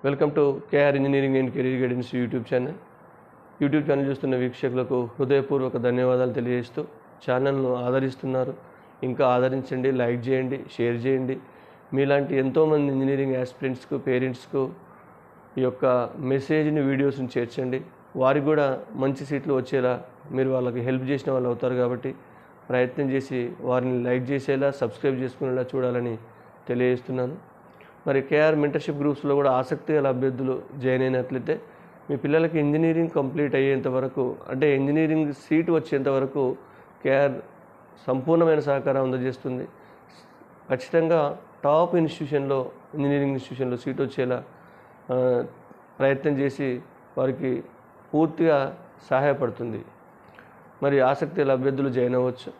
Welcome to KR engineering and career guidance YouTube channel చూస్తున్న వీక్షకులకు హృదయపూర్వక ధన్యవాదాలు తెలియజేస్తూ ఛానల్ను ఆదరిస్తున్నారు. ఇంకా ఆదరించండి, లైక్ చేయండి, షేర్ చేయండి. మీలాంటి ఎంతోమంది ఇంజనీరింగ్ యాస్పిరెంట్స్కు, పేరెంట్స్కు ఈ యొక్క మెసేజ్ని, వీడియోస్ని చేర్చండి. వారికి కూడా మంచి సీట్లు వచ్చేలా మీరు వాళ్ళకి హెల్ప్ చేసిన వాళ్ళు అవుతారు. కాబట్టి ప్రయత్నం చేసి వారిని లైక్ చేసేలా, సబ్స్క్రైబ్ చేసుకునేలా చూడాలని తెలియజేస్తున్నాను. మరి కేఆర్ మెంటర్షిప్ గ్రూప్స్లో కూడా ఆసక్తి గల అభ్యర్థులు జాయిన్ అయినట్లయితే మీ పిల్లలకి ఇంజనీరింగ్ కంప్లీట్ అయ్యేంత వరకు, అంటే ఇంజనీరింగ్ సీటు వచ్చేంత వరకు కేఆర్ సంపూర్ణమైన సహకారం అందజేస్తుంది. ఖచ్చితంగా టాప్ ఇన్స్టిట్యూషన్లో, ఇంజనీరింగ్ ఇన్స్టిట్యూషన్లో సీట్ వచ్చేలా ప్రయత్నం చేసి వారికి పూర్తిగా సహాయపడుతుంది. మరి ఆసక్తి గల అభ్యర్థులు జాయిన్ అవ్వచ్చు.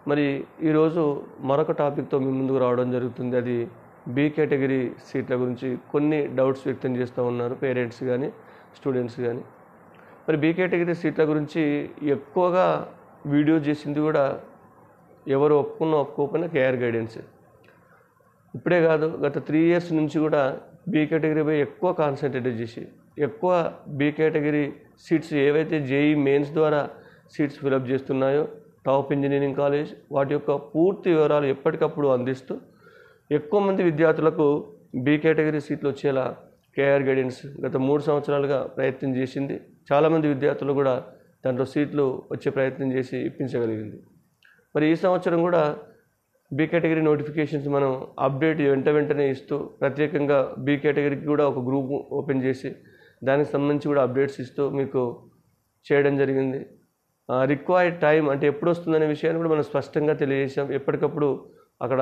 మరి ఈరోజు మరొక టాపిక్తో మీ ముందుకు రావడం జరుగుతుంది. అది బి కేటగిరీ సీట్ల గురించి కొన్ని డౌట్స్ వ్యక్తం చేస్తూ ఉన్నారు పేరెంట్స్ కానీ, స్టూడెంట్స్ కానీ. మరి బి కేటగిరీ సీట్ల గురించి ఎక్కువగా వీడియో చేసింది కూడా ఎవరు ఒప్పుకోకపోయినా కేఆర్ గైడెన్స్. ఇప్పుడే కాదు, గత 3 years నుంచి కూడా బి కేటగిరీపై ఎక్కువ కాన్సన్ట్రేట్ చేసి, ఎక్కువ బి కేటగిరీ సీట్స్ ఏవైతే జేఈ మెయిన్స్ ద్వారా సీట్స్ ఫిలప్ చేస్తున్నాయో టాప్ ఇంజనీరింగ్ కాలేజ్, వాటి యొక్క పూర్తి వివరాలు ఎప్పటికప్పుడు అందిస్తూ ఎక్కువ మంది విద్యార్థులకు బి కేటగిరీ సీట్లు వచ్చేలా కేఆర్ గైడెన్స్ గత 3 సంవత్సరాలుగా ప్రయత్నం చేసింది. చాలామంది విద్యార్థులు కూడా దాంట్లో సీట్లు వచ్చే ప్రయత్నం చేసి ఇప్పించగలిగింది. మరి ఈ సంవత్సరం కూడా బి కేటగిరీ నోటిఫికేషన్స్ మనం అప్డేట్ వెంటనే ఇస్తూ, ప్రత్యేకంగా బి కేటగిరీకి కూడా ఒక గ్రూప్ ఓపెన్ చేసి దానికి సంబంధించి కూడా అప్డేట్స్ ఇస్తూ మీకు చేయడం జరిగింది. రిక్వైర్డ్ టైం అంటే ఎప్పుడు వస్తుందనే విషయాన్ని కూడా మనం స్పష్టంగా తెలియజేసాం. ఎప్పటికప్పుడు అక్కడ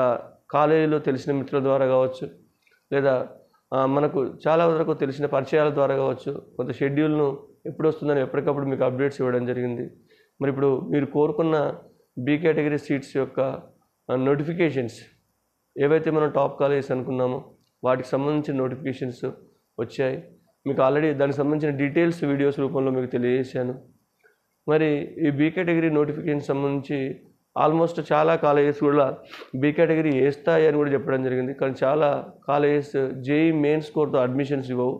కాలేజీలో తెలిసిన మిత్రుల ద్వారా కావచ్చు, లేదా మనకు చాలా వరకు తెలిసిన పరిచయాల ద్వారా కావచ్చు, కొంత షెడ్యూల్ను ఎప్పుడు వస్తుందని ఎప్పటికప్పుడు మీకు అప్డేట్స్ ఇవ్వడం జరిగింది. మరి ఇప్పుడు మీరు కోరుకున్న బి కేటగిరీ సీట్స్ యొక్క నోటిఫికేషన్స్ ఏవైతే మనం టాప్ కాలేజెస్ అనుకున్నామో వాటికి సంబంధించిన నోటిఫికేషన్స్ వచ్చాయి. మీకు ఆల్రెడీ దానికి సంబంధించిన డీటెయిల్స్ వీడియోస్ రూపంలో మీకు తెలియజేశాను. మరి ఈ బి కేటగిరీ నోటిఫికేషన్ సంబంధించి ఆల్మోస్ట్ చాలా కాలేజెస్ కూడా బి కేటగిరీ వేస్తాయి అని కూడా చెప్పడం జరిగింది. కానీ చాలా కాలేజెస్ జేఈ మెయిన్ స్కోర్తో అడ్మిషన్స్ ఇవ్వవు,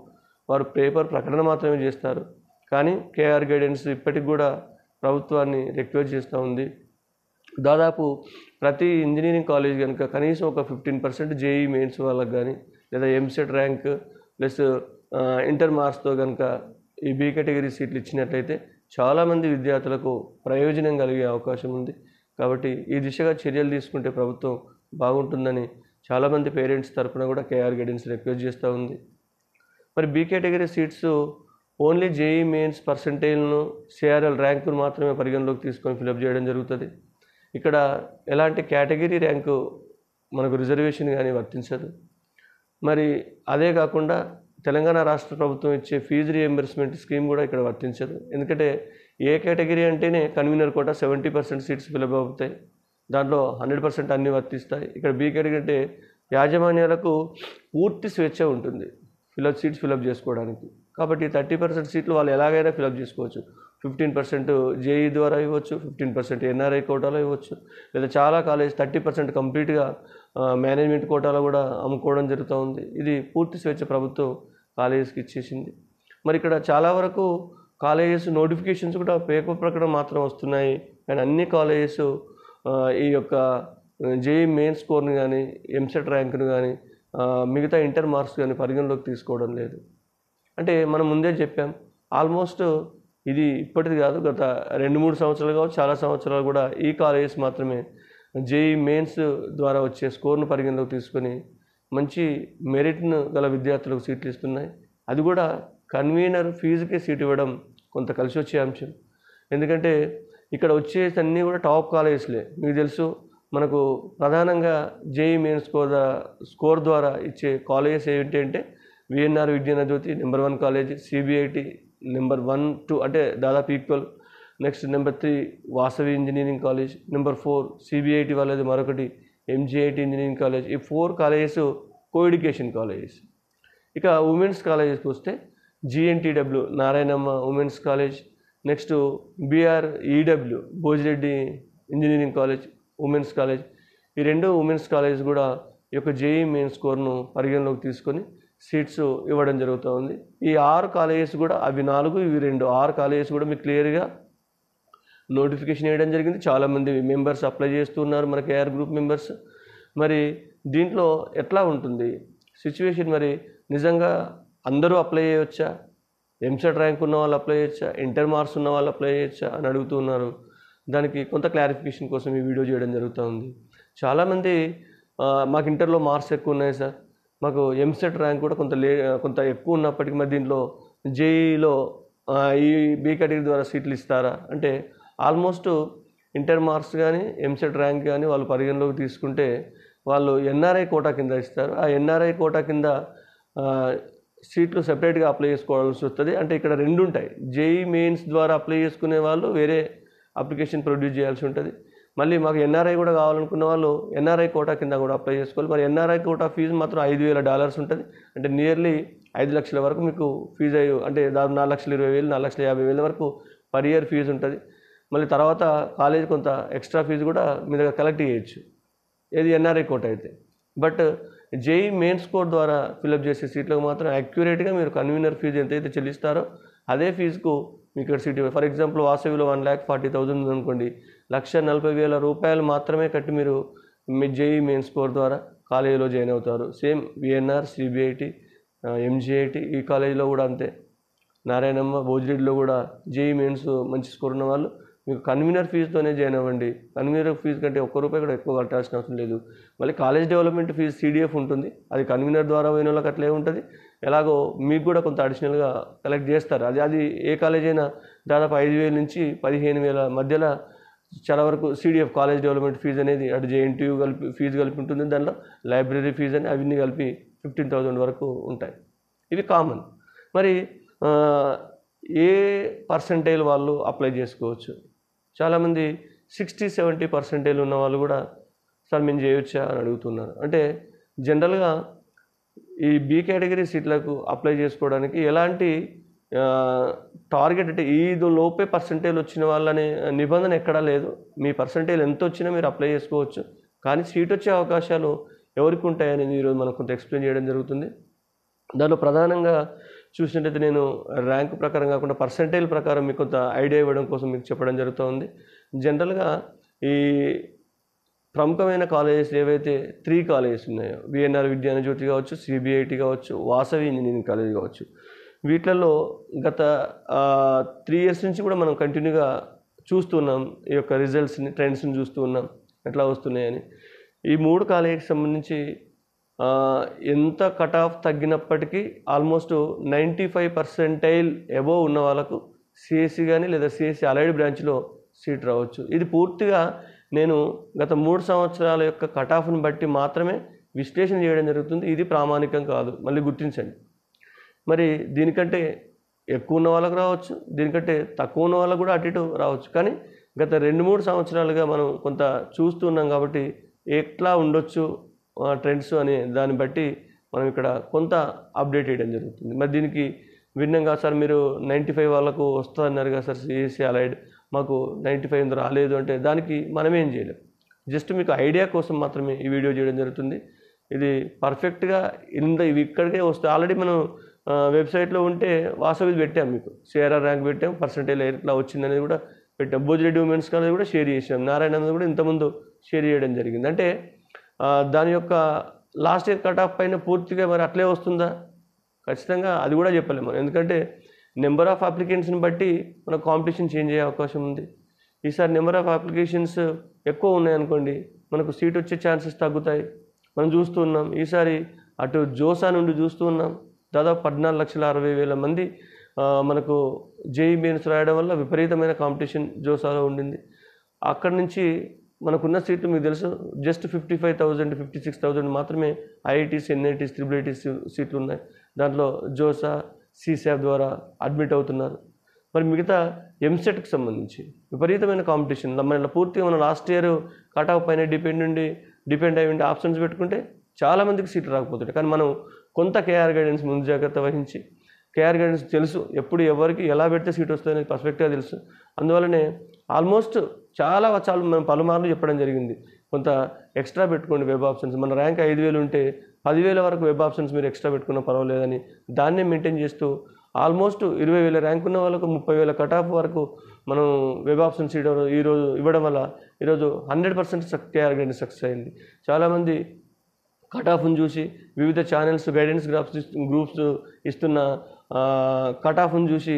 వారు పేపర్ ప్రకటన మాత్రమే చేస్తారు. కానీ కేఆర్ గైడెన్స్ ఇప్పటికి కూడా ప్రభుత్వాన్ని రిక్వెస్ట్ చేస్తూ ఉంది. దాదాపు ప్రతి ఇంజనీరింగ్ కాలేజ్ కనుక కనీసం ఒక 15% జేఈ మెయిన్స్ వాళ్ళకి కానీ, లేదా ఎంసెట్ ర్యాంక్ ప్లస్ ఇంటర్ మార్క్స్తో కనుక ఈ బి కేటగిరీ సీట్లు ఇచ్చినట్లయితే చాలామంది విద్యార్థులకు ప్రయోజనం కలిగే అవకాశం ఉంది. కాబట్టి ఈ దిశగా చర్యలు తీసుకుంటే ప్రభుత్వం బాగుంటుందని చాలామంది పేరెంట్స్ తరఫున కూడా కేఆర్ గైడెన్స్ రిక్వెస్ట్ చేస్తూ ఉంది. మరి B category seats only JEE mains పర్సంటేజ్ను, సిఆర్ఎల్ ర్యాంకును మాత్రమే పరిగణలోకి తీసుకొని ఫిలప్ చేయడం జరుగుతుంది. ఇక్కడ ఎలాంటి కేటగిరీ ర్యాంకు మనకు రిజర్వేషన్ కానీ వర్తించదు. మరి అదే కాకుండా తెలంగాణ రాష్ట్ర ప్రభుత్వం ఇచ్చే ఫీజు రియంబర్స్మెంట్ స్కీమ్ కూడా ఇక్కడ వర్తించదు. ఎందుకంటే ఏ కేటగిరీ అంటేనే కన్వీనర్ కోటా 70% సీట్స్ ఫిలప్ అవుతాయి, దాంట్లో 100% అన్నీ వర్తిస్తాయి. ఇక్కడ బి కేటగిరీ అంటే యాజమాన్యాలకు పూర్తి స్వేచ్ఛ ఉంటుంది సీట్స్ ఫిలప్ చేసుకోవడానికి. కాబట్టి 30% సీట్లు వాళ్ళు ఎలాగైనా ఫిలప్ చేసుకోవచ్చు. 15% జేఈ ద్వారా ఇవ్వచ్చు, 15% ఎన్ఆర్ఐ కోటాలో ఇవ్వచ్చు, లేదా చాలా కాలేజ్ 30% కంప్లీట్గా మేనేజ్మెంట్ కోటాలో కూడా అమ్ముకోవడం జరుగుతూ ఉంది. ఇది పూర్తి స్వేచ్ఛ ప్రభుత్వం కాలేజెస్కి ఇచ్చేసింది. మరి ఇక్కడ చాలా వరకు కాలేజెస్ నోటిఫికేషన్స్ కూడా పేపర్ ప్రకటన మాత్రం వస్తున్నాయి, కానీ అన్ని కాలేజెస్ ఈ యొక్క జేఈ మెయిన్ స్కోర్ని కానీ, ఎంసెట్ ర్యాంక్ను కానీ, మిగతా ఇంటర్ మార్క్స్ కానీ పరిగణలోకి తీసుకోవడం లేదు. అంటే మనం ముందే చెప్పాం, ఆల్మోస్ట్ ఇది ఇప్పటిది కాదు, గత 2-3 సంవత్సరాలు కావచ్చు, చాలా సంవత్సరాలు కూడా ఈ కాలేజెస్ మాత్రమే జేఈ మెయిన్స్ ద్వారా వచ్చే స్కోర్ను పరిగణలోకి తీసుకొని మంచి మెరిట్ను గల విద్యార్థులకు సీట్లు ఇస్తున్నాయి. అది కూడా కన్వీనర్ ఫీజుకే సీట్ ఇవ్వడం కొంత కలిసి వచ్చే అంశం. ఎందుకంటే ఇక్కడ వచ్చేసి అన్నీ కూడా టాప్ కాలేజెస్లే. మీకు తెలుసు, మనకు ప్రధానంగా జేఈ మెయిన్ స్కోర్ ద్వారా ఇచ్చే కాలేజెస్ ఏంటి అంటే VNR Vignana Jyothi number 1 college, CBIT number 1, 2 అంటే దాదాపు equal. Next number 3 Vasavi engineering college, number 4 CBIT వాళ్ళది మరొకటి ఎంజిఐటి ఇంజనీరింగ్ కాలేజ్. ఈ 4 కాలేజెస్ కోఎడ్యుకేషన్ కాలేజెస్. ఇక ఉమెన్స్ కాలేజెస్కి వస్తే GNTW Narayanamma women's college, next BREW Bhojireddy engineering college women's college. ఈ 2 ఉమెన్స్ కాలేజ్ కూడా ఈ యొక్క జేఈ మెయిన్ స్కోర్ను పరిగణలోకి తీసుకొని సీట్స్ ఇవ్వడం జరుగుతూ ఉంది. ఈ 6 కాలేజెస్ కూడా, అవి 4 ఇవి 2, 6 కాలేజెస్ కూడా మీకు క్లియర్గా నోటిఫికేషన్ వేయడం జరిగింది. చాలామంది మెంబర్స్ అప్లై చేస్తున్నారు, మన కేఆర్ గ్రూప్ మెంబర్స్. మరి దీంట్లో ఎట్లా ఉంటుంది సిచ్యువేషన్? మరి నిజంగా అందరూ అప్లై చేయవచ్చా? ఎంసెట్ ర్యాంక్ ఉన్న వాళ్ళు అప్లై చేయొచ్చా? ఇంటర్ మార్క్స్ ఉన్న వాళ్ళు అప్లై చేయొచ్చా అని అడుగుతున్నారు. దానికి కొంత క్లారిఫికేషన్ కోసం ఈ వీడియో చేయడం జరుగుతూ ఉంది. చాలామంది మాకు ఇంటర్లో మార్క్స్ ఎక్కువ ఉన్నాయి సార్, మాకు ఎంసెట్ ర్యాంక్ కూడా కొంత ఎక్కువ ఉన్నప్పటికీ మరి దీంట్లో జేఈలో ఈ బి కేటగిరీ ద్వారా సీట్లు ఇస్తారా అంటే, ఆల్మోస్ట్ ఇంటర్ మార్క్స్ కానీ ఎంసెట్ ర్యాంక్ కానీ వాళ్ళు పరిగణలోకి తీసుకుంటే వాళ్ళు ఎన్ఆర్ఐ కోటా కింద ఇస్తారు. ఆ ఎన్ఆర్ఐ కోటా కింద సీట్లు సెపరేట్గా అప్లై చేసుకోవాల్సి వస్తుంది. అంటే ఇక్కడ 2 ఉంటాయి. జేఈ మెయిన్స్ ద్వారా అప్లై చేసుకునే వాళ్ళు వేరే అప్లికేషన్ ప్రొడ్యూస్ చేయాల్సి ఉంటుంది. మళ్ళీ మాకు ఎన్ఆర్ఐ కూడా కావాలనుకున్న వాళ్ళు ఎన్ఆర్ఐ కోటా కింద కూడా అప్లై చేసుకోవాలి. మరి ఎన్ఆర్ఐ కోటా ఫీజు మాత్రం $5,000 ఉంటుంది. అంటే నియర్లీ 5 లక్షల వరకు మీకు ఫీజు అంటే దాదాపు 4,20,000 4,50,000 వరకు పర్ ఇయర్ ఫీజు ఉంటుంది. మళ్ళీ తర్వాత కాలేజ్ కొంత ఎక్స్ట్రా ఫీజు కూడా మీ దగ్గర కలెక్ట్ చేయొచ్చు, ఏది ఎన్ఆర్ఐ కోటా అయితే. బట్ జేఈ మెయిన్స్ కోడ్ ద్వారా ఫిలప్ చేసే సీట్లకు మాత్రం యాక్యురేట్గా మీరు కన్వీనర్ ఫీజు ఎంతైతే చెల్లిస్తారో అదే ఫీజుకు మీకు ఇక్కడ సీట్. ఫర్ ఎగ్జాంపుల్ వాసవిలో 1,40,000 అనుకోండి, $1,40,000 మాత్రమే కట్టి మీరు మీ జేఈ మెయిన్స్ కోడ్ ద్వారా కాలేజీలో జాయిన్ అవుతారు. సేమ్ విఎన్ఆర్, సిబిఐటి, ఎంజిఐటి ఈ కాలేజీలో కూడా అంతే. నారాయణమ్మ, భోజిరెడ్డిలో కూడా జేఈ మెయిన్స్ మంచి స్కోర్ ఉన్న వాళ్ళు మీకు కన్వీనర్ ఫీజుతోనే జాయిన్ అవ్వండి. కన్వీనర్ ఫీజు కంటే ₹1 కూడా ఎక్కువ కట్టాల్సిన అవసరం లేదు. మళ్ళీ కాలేజ్ డెవలప్మెంట్ ఫీజు CDF ఉంటుంది, అది కన్వీనర్ ద్వారా పోయిన వాళ్ళకి అట్లే ఉంటుంది. ఎలాగో మీకు కూడా కొంత అడిషనల్గా కలెక్ట్ చేస్తారు. అది ఏ కాలేజ్ అయినా దాదాపు 5,000 నుంచి 15,000 మధ్యలో చాలా వరకు CDF కాలేజ్ డెవలప్మెంట్ ఫీజు అనేది అటు JNTU కలిపి ఫీజు కలిపి ఉంటుంది. దాంట్లో లైబ్రరీ ఫీజు అని అవన్నీ కలిపి 15,000 వరకు ఉంటాయి. ఇవి కామన్. మరి ఏ పర్సంటైల్ వాళ్ళు అప్లై చేసుకోవచ్చు? చాలామంది 60-70% ఉన్న వాళ్ళు కూడా సార్ మేము చేయొచ్చా అని అడుగుతున్నారు. అంటే జనరల్గా ఈ బి కేటగిరీ సీట్లకు అప్లై చేసుకోవడానికి ఎలాంటి టార్గెట్ అంటే ఈ లోపే పర్సంటేజ్ వచ్చిన వాళ్ళనే నిబంధన ఎక్కడా లేదు. మీ పర్సంటేజ్ ఎంత వచ్చినా మీరు అప్లై చేసుకోవచ్చు. కానీ సీట్ వచ్చే అవకాశాలు ఎవరికి ఉంటాయనేది ఈరోజు మనం కొంత ఎక్స్ప్లెయిన్ చేయడం జరుగుతుంది. దానిలో ప్రధానంగా చూసినట్టయితే నేను ర్యాంక్ ప్రకారం కాకుండా పర్సంటేజ్ ప్రకారం మీకు కొంత ఐడియా ఇవ్వడం కోసం మీకు చెప్పడం జరుగుతుంది. జనరల్గా ఈ ప్రముఖమైన కాలేజెస్ ఏవైతే 3 కాలేజెస్ ఉన్నాయో, విఎన్ఆర్ విద్యానజ్యోతి కావచ్చు, సిబిఐటి కావచ్చు, వాసవి ఇంజనీరింగ్ కాలేజ్ కావచ్చు, వీటిల్లో గత 3 ఇయర్స్ నుంచి కూడా మనం కంటిన్యూగా చూస్తున్నాం. ఈ యొక్క రిజల్ట్స్ని, ట్రెండ్స్ని చూస్తూ ఉన్నాం ఎట్లా వస్తున్నాయని. ఈ 3 కాలేజీకి సంబంధించి ఎంత కట్ ఆఫ్ తగ్గినప్పటికీ ఆల్మోస్ట్ 95% అబోవ్ ఉన్న వాళ్ళకు సిఎస్సి కానీ లేదా సిఎస్సి అలైడ్ బ్రాంచ్లో సీట్ రావచ్చు. ఇది పూర్తిగా నేను గత 3 సంవత్సరాల యొక్క కట్ ఆఫ్ని బట్టి మాత్రమే విశ్లేషణ చేయడం జరుగుతుంది. ఇది ప్రామాణికం కాదు, మళ్ళీ గుర్తించండి. మరి దీనికంటే ఎక్కువ ఉన్న వాళ్ళకు రావచ్చు, దీనికంటే తక్కువ ఉన్న వాళ్ళకు కూడా అటు ఇటు రావచ్చు. కానీ గత 2-3 సంవత్సరాలుగా మనం కొంత చూస్తున్నాం కాబట్టి ఎట్లా ఉండొచ్చు ట్రెండ్స్ అనే దాన్ని బట్టి మనం ఇక్కడ కొంత అప్డేట్ చేయడం జరుగుతుంది. మరి దీనికి భిన్నంగా సార్ మీరు 95 వాళ్ళకు వస్తుందన్నారు కదా సార్ సిఎస్సి అలైడ్, మాకు 95 రాలేదు అంటే దానికి మనం ఏం చేయలేం. జస్ట్ మీకు ఐడియా కోసం మాత్రమే ఈ వీడియో చేయడం జరుగుతుంది. ఇది పర్ఫెక్ట్గా ఇవి ఇక్కడికే వస్తాయి. ఆల్రెడీ మనం వెబ్సైట్లో ఉంటే వాసవి పెట్టాం, మీకు సిఆర్ఆర్ ర్యాంక్ పెట్టాం, పర్సంటేజ్ ఎట్లా వచ్చిందనేది కూడా పెట్టాం. భోజిరెడ్డి ఉమెన్స్ కాలేజ్ కూడా షేర్ చేసాం, నారాయణ కూడా ఇంతకుముందు షేర్ చేయడం జరిగింది. అంటే దాని యొక్క లాస్ట్ ఇయర్ కట్ ఆఫ్ పైన పూర్తిగా మరి అట్లే వస్తుందా? ఖచ్చితంగా అది కూడా చెప్పలేము మనం. ఎందుకంటే నెంబర్ ఆఫ్ అప్లికెంట్స్ని బట్టి మన కాంపిటీషన్ చేంజ్ అయ్యే అవకాశం ఉంది. ఈసారి నెంబర్ ఆఫ్ అప్లికేషన్స్ ఎక్కువ ఉన్నాయనుకోండి, మనకు సీట్ వచ్చే ఛాన్సెస్ తగ్గుతాయి. మనం చూస్తూ ఉన్నాం. ఈసారి అటు జోసా నుండి చూస్తూ ఉన్నాం, దాదాపు 14,60,000 మంది మనకు జేఈ మెయిన్స్ రాయడం వల్ల విపరీతమైన కాంపిటీషన్ జోసాలో ఉండింది. అక్కడి నుంచి మనకున్న సీట్లు మీకు తెలుసు, జస్ట్ 55,000 56,000 మాత్రమే ఐఐటీస్, ఎన్ఐటీస్, IIITs సీట్లు ఉన్నాయి. దాంట్లో జోసా, సిశాప్ ద్వారా అడ్మిట్ అవుతున్నారు. మరి మిగతా ఎంసెట్కి సంబంధించి విపరీతమైన కాంపిటీషన్. మన పూర్తిగా మనం లాస్ట్ ఇయర్ కట్ ఆఫ్ పైన డిపెండ్ అయి ఉండి ఆప్షన్స్ పెట్టుకుంటే చాలామందికి సీట్లు రాకపోతుంటాయి. కానీ మనం కొంత కేఆర్ గైడెన్స్ ముందు జాగ్రత్త వహించి, కేఆర్ గైడెన్స్ తెలుసు ఎప్పుడు ఎవరికి ఎలా పెడితే సీట్ వస్తుందనేది పర్ఫెక్ట్గా తెలుసు. అందువల్లనే ఆల్మోస్ట్ చాలా మనం పలుమార్లు చెప్పడం జరిగింది, కొంత ఎక్స్ట్రా పెట్టుకోండి వెబ్ ఆప్షన్స్. మన ర్యాంక్ 5,000 ఉంటే 10,000 వరకు వెబ్ ఆప్షన్స్ మీరు ఎక్స్ట్రా పెట్టుకున్నా పర్వాలేదని దాన్నే మెయింటైన్ చేస్తూ ఆల్మోస్ట్ 20,000 ర్యాంక్ ఉన్న వాళ్ళకు 30,000 కట్ ఆఫ్ వరకు మనం వెబ్ ఆప్షన్స్ ఈరోజు ఇవ్వడం వల్ల ఈరోజు 100% కేఆర్ గైడెన్స్ సక్సెస్ అయింది. చాలామంది కట్ ఆఫ్ను చూసి వివిధ ఛానల్స్ గైడెన్స్ గ్రూప్స్ ఇస్తున్న కట్ ఆఫ్ను చూసి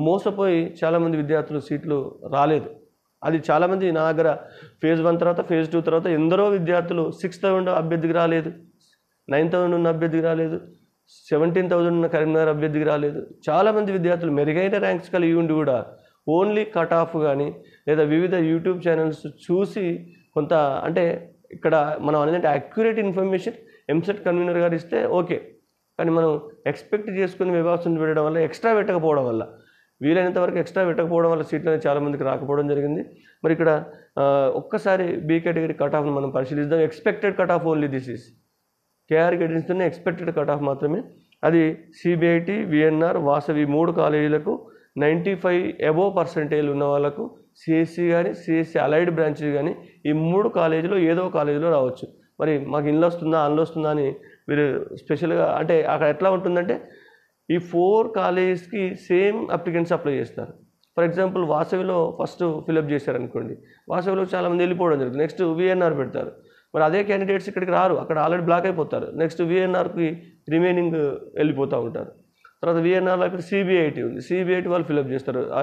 మోసపోయి చాలామంది విద్యార్థులు సీట్లు రాలేదు. అది చాలామంది నా దగ్గర ఫేజ్ 1 తర్వాత ఫేజ్ 2 తర్వాత ఎందరో విద్యార్థులు 6,000 అభ్యర్థికి రాలేదు, 9,000 ఉన్న అభ్యర్థికి రాలేదు, 17,000 ఉన్న కరీంనగర్ అభ్యర్థికి రాలేదు. చాలామంది విద్యార్థులు మెరుగైన ర్యాంక్స్ కలిగి ఉండి కూడా ఓన్లీ కట్ ఆఫ్ కానీ లేదా వివిధ యూట్యూబ్ ఛానల్స్ చూసి కొంత అంటే ఇక్కడ మనం అనేది అక్యురేట్ ఇన్ఫర్మేషన్ ఎంసెట్ కన్వీనర్ గారు ఇస్తే ఓకే, కానీ మనం ఎక్స్పెక్ట్ చేసుకుని వెబ్ ఆప్షన్స్ పెట్టడం వల్ల ఎక్స్ట్రా పెట్టకపోవడం వల్ల వీలైనంత వరకు ఎక్స్ట్రా పెట్టకపోవడం వల్ల సీట్లు అనేది చాలామందికి రాకపోవడం జరిగింది. మరి ఇక్కడ ఒక్కసారి బి కేటగిరీ కట్ ఆఫ్ను మనం పరిశీలిద్దాం. Expected cut off only this is KR గైడెన్స్తోనే ఎక్స్పెక్టెడ్ కట్ ఆఫ్ మాత్రమే. అది సిబిఐటి, విఎన్ఆర్, వాసవి 3 కాలేజీలకు 95 అబోవ్ పర్సెంటేజ్ ఉన్న వాళ్ళకు సిఎస్సి కానీ సిఎస్సి అలైడ్ బ్రాంచ్ కానీ ఈ 3 కాలేజీలో ఏదో కాలేజీలో రావచ్చు. మరి మాకు ఇన్లో వస్తుందా అందులో వస్తుందా అని మీరు స్పెషల్గా అంటే అక్కడ ఎట్లా ఉంటుందంటే ఈ 4 కాలేజెస్కి సేమ్ అప్లికెంట్స్ అప్లై చేస్తారు. ఫర్ ఎగ్జాంపుల్ వాసవిలో ఫస్ట్ ఫిలప్ చేశారనుకోండి, వాసవిలో చాలామంది వెళ్ళిపోవడం జరుగుతుంది. నెక్స్ట్ విఎన్ఆర్ పెడతారు, మరి అదే క్యాండిడేట్స్ ఇక్కడికి రారు, అక్కడ ఆల్రెడీ బ్లాక్ అయిపోతారు. నెక్స్ట్ విఎన్ఆర్కి రిమైనింగ్ వెళ్ళిపోతూ ఉంటారు. తర్వాత విఎన్ఆర్లో ఇక్కడ సిబిఐటి ఉంది, సిబిఐటి వాళ్ళు ఫిలప్ చేస్తారు. ఆ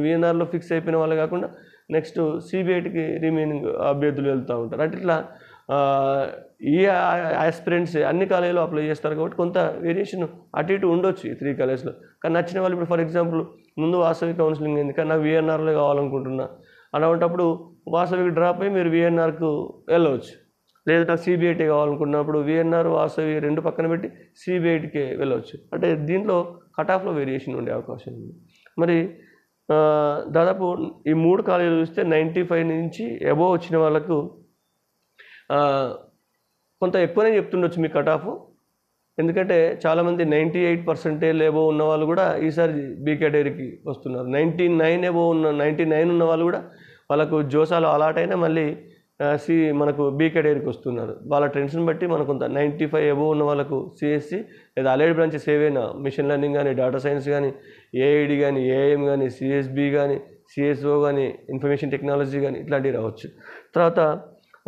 విఎన్ఆర్లో ఫిక్స్ అయిపోయిన వాళ్ళు కాకుండా నెక్స్ట్ సిబిఐటికి రిమైనింగ్ అభ్యర్థులు వెళ్తూ ఉంటారు. అంటే ఇట్లా ఈ ఆస్పిరెంట్స్ అన్ని కాలేజీలో అప్లై చేస్తారు కాబట్టి కొంత వేరియేషన్ అటు ఇటు ఉండొచ్చు ఈ 3 కాలేజ్లో. కానీ నచ్చిన వాళ్ళు ఇప్పుడు ఫర్ ఎగ్జాంపుల్ ముందు వాసవి కౌన్సిలింగ్ అయింది కానీ నాకు విఎన్ఆర్లో కావాలనుకుంటున్నా అలాంటప్పుడు వాసవికి డ్రాప్ అయ్యి మీరు విఎన్ఆర్కు వెళ్ళవచ్చు. లేదా నాకు సిబిఐటి కావాలనుకున్నప్పుడు విఎన్ఆర్ వాసవి 2 పక్కన పెట్టి సిబిఐటికే వెళ్ళవచ్చు. అంటే దీంట్లో కట్ ఆఫ్లో వేరియేషన్ ఉండే అవకాశం ఉంది. మరి దాదాపు ఈ 3 కాలేజీలు చూస్తే 95 నుంచి అబోవ్ వచ్చిన వాళ్ళకు కొంత ఎక్కువనే చెప్తుండొచ్చు మీ కట్ ఆఫ్. ఎందుకంటే చాలామంది 98% అబోవ్ ఉన్న వాళ్ళు కూడా ఈసారి బీ కేటగిరీకి వస్తున్నారు. 99 ఉన్న వాళ్ళు కూడా వాళ్ళకు జోసాలో అలాట్ అయినా మళ్ళీ మనకు బీ కేటగిరీకి వస్తున్నారు. వాళ్ళ ట్రెండ్స్ని బట్టి మనకు కొంత 95 అబోవ్ ఉన్న వాళ్ళకు సిఎస్సి లేదా అలైడ్ బ్రాంచెస్ ఏవైనా మిషన్ లెర్నింగ్ కానీ డేటా సైన్స్ కానీ ఏఐడి కానీ ఏఐఎం కానీ సిఎస్బి కానీ సిఎస్ఓ కానీ ఇన్ఫర్మేషన్ టెక్నాలజీ కానీ ఇట్లాంటివి రావచ్చు. తర్వాత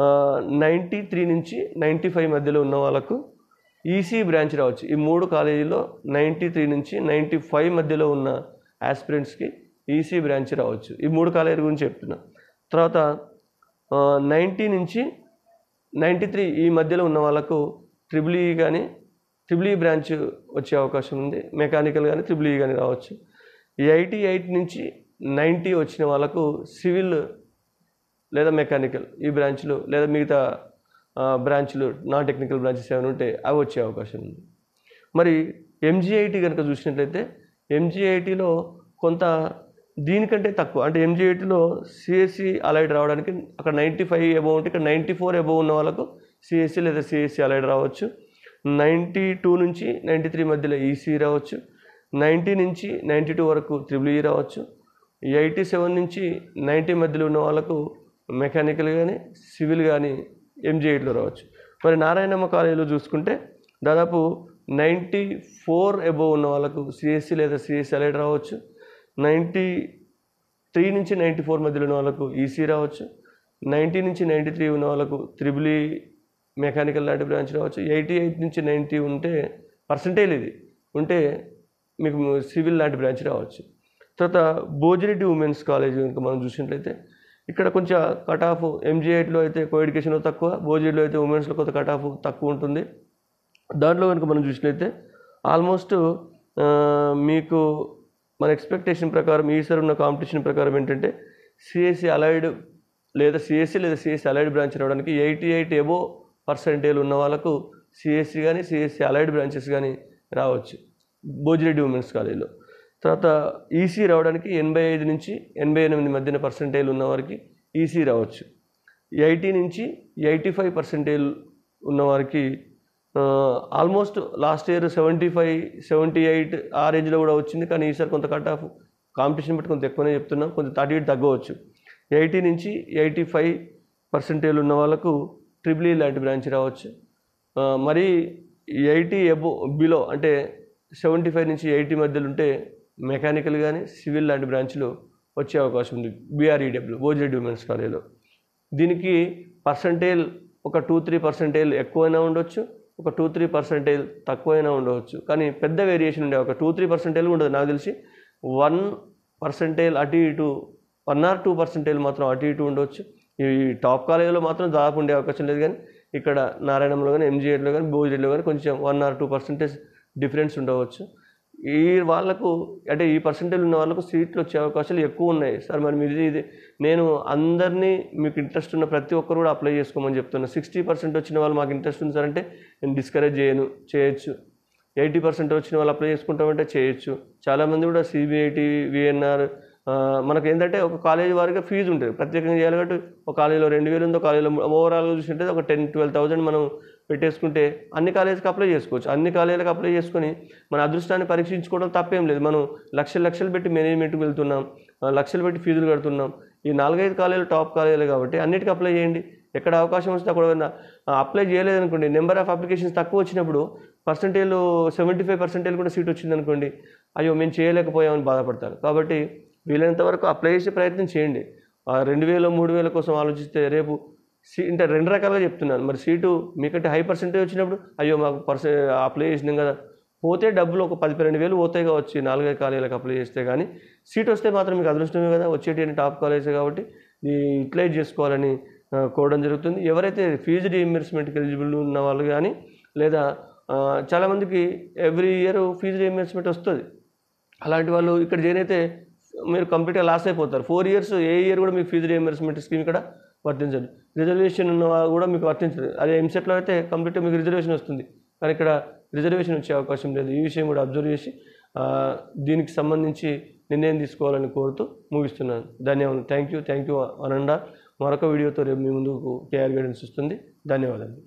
93 నుంచి 95 మధ్యలో ఉన్న వాళ్ళకు ఈసీ బ్రాంచ్ రావచ్చు. ఈ 3 కాలేజీలో 93 నుంచి 95 మధ్యలో ఉన్న ఆస్పిరెంట్స్కి ఈసీ బ్రాంచ్ రావచ్చు. ఈ 3 కాలేజీల గురించి చెప్తున్నా. తర్వాత 90 నుంచి 93 ఈ మధ్యలో ఉన్న వాళ్ళకు ట్రిపుల్ ఈ బ్రాంచ్ వచ్చే అవకాశం ఉంది. మెకానికల్ కానీ ట్రిపుల్ ఈ కానీ రావచ్చు. 88 నుంచి 90 వచ్చిన వాళ్ళకు సివిల్ లేదా మెకానికల్ ఈ బ్రాంచ్లు లేదా మిగతా బ్రాంచ్లు నాన్ టెక్నికల్ బ్రాంచెస్ ఏమైనా ఉంటే అవి వచ్చే అవకాశం ఉంది. మరి ఎంజీఐటీ కనుక చూసినట్లయితే ఎంజీఐటీలో కొంత దీనికంటే తక్కువ అంటే ఎంజీఐటీలో సిఎస్సి అలైడ్ రావడానికి అక్కడ 95 అబోవ్ ఉంటే ఇక్కడ 94 అబోవ్ ఉన్న వాళ్ళకు సిఎస్సి లేదా సిఎస్సి అలైడ్ రావచ్చు. 92 నుంచి 93 మధ్యలో ఈసీ రావచ్చు. 90 నుంచి 92 వరకు ట్రిపుల్ ఈ రావచ్చు. 87 నుంచి 90 మధ్యలో ఉన్న వాళ్ళకు మెకానికల్ కానీ సివిల్ కానీ ఎంజీఐటీలో రావచ్చు. మరి నారాయణమ్మ కాలేజీలో చూసుకుంటే దాదాపు 94 అబోవ్ ఉన్న వాళ్ళకు సిఎస్సి లేదా సిఎస్సి అలైడ్ రావచ్చు. 93 నుంచి 94 మధ్యలో ఉన్న వాళ్ళకు ఈసీ రావచ్చు. 90 నుంచి 93 ఉన్న వాళ్ళకు ట్రిపుల్ ఈ మెకానికల్ లాంటి బ్రాంచ్ రావచ్చు. 88 నుంచి 90 ఉంటే పర్సంటేజ్ ఇది ఉంటే మీకు సివిల్ లాంటి బ్రాంచ్ రావచ్చు. తర్వాత భోజిరెడ్డి ఉమెన్స్ కాలేజ్ కనుక మనం చూసినట్లయితే ఇక్కడ కొంచెం కట్ ఆఫ్ ఎంజీఐటీలో అయితే కో ఎడ్యుకేషన్లో తక్కువ, భోజిరెడ్డిలో అయితే ఉమెన్స్లో కొంత కట్ ఆఫ్ తక్కువ ఉంటుంది. దాంట్లో కనుక మనం చూసినట్లయితే ఆల్మోస్ట్ మీకు మన ఎక్స్పెక్టేషన్ ప్రకారం ఈసారి ఉన్న కాంపిటీషన్ ప్రకారం ఏంటంటే సిఎస్సి అలైడ్ లేదా సిఎస్సి అలైడ్ బ్రాంచ్ రావడానికి 88 అబోవ్ పర్సెంటేజ్ ఉన్న వాళ్ళకు సిఎస్సి కానీ సిఎస్సి అలైడ్ బ్రాంచెస్ కానీ రావచ్చు భోజిరెడ్డి ఉమెన్స్ కాలేజీలో. తర్వాత ఈసీ రావడానికి 85 నుంచి 88 మధ్యన పర్సెంటేజ్ ఉన్న వారికి ఈసీ రావచ్చు. 80 నుంచి 85% ఉన్నవారికి ఆల్మోస్ట్ లాస్ట్ ఇయర్ 75, 78 ఆ రేంజ్లో కూడా వచ్చింది. కానీ ఈసారి కొంత కట్ ఆఫ్ కాంపిటీషన్ బట్టి కొంత ఎక్కువనే చెప్తున్నాం, కొంత 38 తగ్గవచ్చు. 80 నుంచి 85% ఉన్న వాళ్ళకు ట్రిపుల్ ఈ లాంటి బ్రాంచ్ రావచ్చు. మరి 80 బిలో అంటే 75 నుంచి 80 మధ్యలో ఉంటే మెకానికల్ కానీ సివిల్ లాంటి బ్రాంచ్లు వచ్చే అవకాశం ఉంది BREW బోజిరెడ్డి ఉమెన్స్ కాలేజీలో. దీనికి పర్సంటేజ్ ఒక 2-3% ఎక్కువైనా ఉండొచ్చు, ఒక 2-3% తక్కువైనా ఉండవచ్చు. కానీ పెద్ద వేరియేషన్ ఉండే ఒక 2-3% ఉండదు. నాకు తెలిసి 1% అటు ఇటు 1 or 2% మాత్రం అటు ఇటు ఉండవచ్చు. ఈ టాప్ కాలేజీలో మాత్రం దాదాపు ఉండే అవకాశం లేదు. కానీ ఇక్కడ నారాయణంలో కానీ MGEలో కానీ బోజిరెడ్డిలో కానీ కొంచెం 1 or 2% డిఫరెన్స్ ఉండవచ్చు. ఈ వాళ్ళకు అంటే ఈ పర్సంటేజ్ ఉన్న వాళ్ళకు సీట్లు వచ్చే అవకాశాలు ఎక్కువ ఉన్నాయి. సార్ మరి మీరు ఇది నేను అందరినీ మీకు ఇంట్రెస్ట్ ఉన్న ప్రతి ఒక్కరు కూడా అప్లై చేసుకోమని చెప్తున్నా. 60% వచ్చిన వాళ్ళు మాకు ఇంట్రెస్ట్ ఉంది సార్ అంటే నేను డిస్కరేజ్ చేయొచ్చు. 80% వచ్చిన వాళ్ళు అప్లై చేసుకుంటామంటే చేయొచ్చు. చాలామంది కూడా CBIT VNR మనకు ఏంటంటే ఒక కాలేజీ వారిగా ఫీజు ఉంటుంది, ప్రత్యేకంగా చేయాలి. కాబట్టి ఒక కాలేజీలో 2000 ఉందో కాలేజీలో ఓవరాల్గా చూసింటే ఒక 10-12,000 మనం పెట్టేసుకుంటే అన్ని కాలేజీకి అప్లై చేసుకోవచ్చు. అన్ని కాలేజీలకు అప్లై చేసుకొని మన అదృష్టాన్ని పరీక్షించుకోవడం తప్పేం లేదు. మనం లక్షలు పెట్టి మేనేజ్మెంట్కి వెళ్తున్నాం, లక్షలు పెట్టి ఫీజులు కడుతున్నాం. ఈ 4-5 కాలేజీలు టాప్ కాలేజీలు కాబట్టి అన్నిటికీ అప్లై చేయండి. ఎక్కడ అవకాశం వస్తే అక్కడ అప్లై చేయలేదనుకోండి, నెంబర్ ఆఫ్ అప్లికేషన్స్ తక్కువ వచ్చినప్పుడు పర్సంటేజ్ 75% కూడా సీట్ వచ్చిందనుకోండి, అయ్యో మేము చేయలేకపోయామని బాధపడతారు. కాబట్టి వీలైనంత వరకు అప్లై చేసే ప్రయత్నం చేయండి. 2,000-3,000 కోసం ఆలోచిస్తే రేపు అంటే 2 రకాలుగా చెప్తున్నాను. మరి సీటు మీకంటే హై పర్సెంటేజ్ వచ్చినప్పుడు అయ్యో మాకు అప్లై చేసినాం కదా, పోతే డబ్బులు ఒక 10-12,000 పోతాయి కావచ్చు 4-5 కాలేజీలకు అప్లై చేస్తే. కానీ సీట్ వస్తే మాత్రం మీకు అదృష్టమే కదా, వచ్చేటి టాప్ కాలేజే కాబట్టి యూటిలైజ్ చేసుకోవాలని కోవడం జరుగుతుంది. ఎవరైతే ఫీజు రీఇంబర్స్మెంట్కి ఎలిజిబుల్ ఉన్న వాళ్ళు కానీ లేదా చాలామందికి ఎవ్రీ ఇయర్ ఫీజు రీఇంబర్స్మెంట్ వస్తుంది, అలాంటి వాళ్ళు ఇక్కడ జాయిన్ అయితే మీరు కంప్లీట్గా లాస్ అయిపోతారు. 4 years ఏ ఇయర్ కూడా మీకు ఫీజు రీఇంబర్స్మెంట్ స్కీమ్ ఇక్కడ వర్తించదు. రిజర్వేషన్ ఉన్న కూడా మీకు వర్తించదు. అదే ఎంసెట్లో అయితే కంప్లీట్గా మీకు రిజర్వేషన్ వస్తుంది, కానీ ఇక్కడ రిజర్వేషన్ వచ్చే అవకాశం లేదు. ఈ విషయం కూడా అబ్జర్వ్ చేసి దీనికి సంబంధించి నిర్ణయం తీసుకోవాలని కోరుతూ ముగిస్తున్నాను. ధన్యవాదాలు. థ్యాంక్ యూ ఆనంద. మరొక వీడియోతో రేపు మీ ముందుకు KR గైడెన్స్ వస్తుంది. ధన్యవాదాలు.